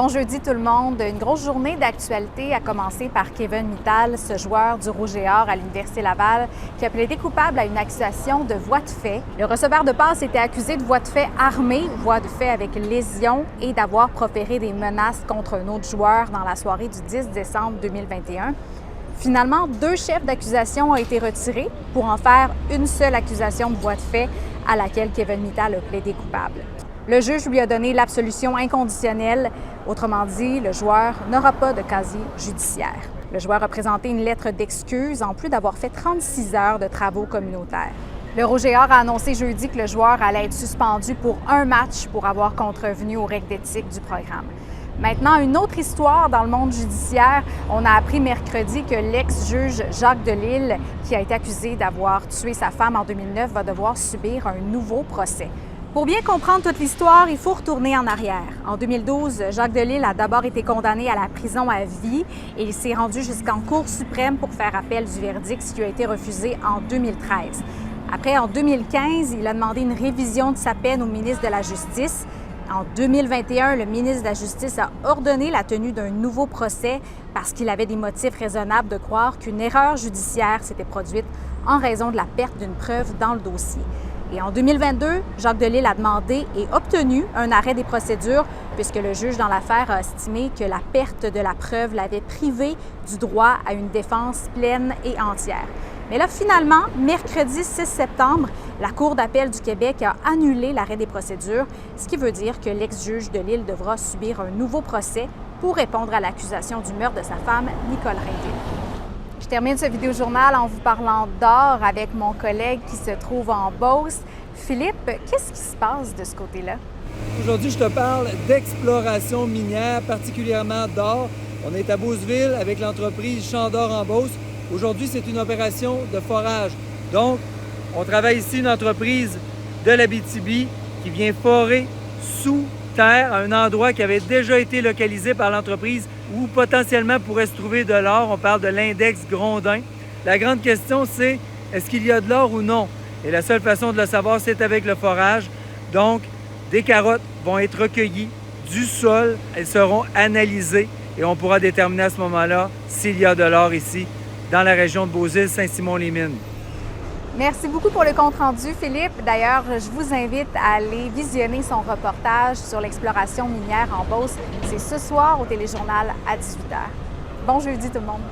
Bon jeudi tout le monde. Une grosse journée d'actualité a commencé par Kevin Mittal, ce joueur du Rouge et Or à l'Université Laval, qui a plaidé coupable à une accusation de voie de fait. Le receveur de passe était accusé de voie de fait armée, voie de fait avec lésion et d'avoir proféré des menaces contre un autre joueur dans la soirée du 10 décembre 2021. Finalement, 2 chefs d'accusation ont été retirés pour en faire une seule accusation de voie de fait à laquelle Kevin Mittal a plaidé coupable. Le juge lui a donné l'absolution inconditionnelle. Autrement dit, le joueur n'aura pas de casier judiciaire. Le joueur a présenté une lettre d'excuse en plus d'avoir fait 36 heures de travaux communautaires. Le Rouge et Or a annoncé jeudi que le joueur allait être suspendu pour un match pour avoir contrevenu aux règles d'éthique du programme. Maintenant, une autre histoire dans le monde judiciaire. On a appris mercredi que l'ex-juge Jacques Delisle, qui a été accusé d'avoir tué sa femme en 2009, va devoir subir un nouveau procès. Pour bien comprendre toute l'histoire, il faut retourner en arrière. En 2012, Jacques Delisle a d'abord été condamné à la prison à vie et il s'est rendu jusqu'en Cour suprême pour faire appel du verdict, ce qui a été refusé en 2013. Après, en 2015, il a demandé une révision de sa peine au ministre de la Justice. En 2021, le ministre de la Justice a ordonné la tenue d'un nouveau procès parce qu'il avait des motifs raisonnables de croire qu'une erreur judiciaire s'était produite en raison de la perte d'une preuve dans le dossier. Et en 2022, Jacques Delisle a demandé et obtenu un arrêt des procédures puisque le juge dans l'affaire a estimé que la perte de la preuve l'avait privé du droit à une défense pleine et entière. Mais là, finalement, mercredi 6 septembre, la Cour d'appel du Québec a annulé l'arrêt des procédures, ce qui veut dire que l'ex-juge Delisle devra subir un nouveau procès pour répondre à l'accusation du meurtre de sa femme, Nicole Rainville. Je termine ce vidéojournal en vous parlant d'or avec mon collègue qui se trouve en Beauce. Philippe, qu'est-ce qui se passe de ce côté-là? Aujourd'hui, je te parle d'exploration minière, particulièrement d'or. On est à Beauceville avec l'entreprise Champ d'Or en Beauce. Aujourd'hui, c'est une opération de forage. Donc, on travaille ici une entreprise de l'Abitibi qui vient forer sous terre à un endroit qui avait déjà été localisé par l'entreprise où potentiellement pourrait se trouver de l'or. On parle de l'index Grondin. La grande question, c'est est-ce qu'il y a de l'or ou non? Et la seule façon de le savoir, c'est avec le forage. Donc, des carottes vont être recueillies du sol, elles seront analysées et on pourra déterminer à ce moment-là s'il y a de l'or ici, dans la région de Beauceville, Saint-Simon-les-Mines. Merci beaucoup pour le compte-rendu, Philippe. D'ailleurs, je vous invite à aller visionner son reportage sur l'exploration minière en Beauce. C'est ce soir au Téléjournal à 18h. Bon jeudi tout le monde!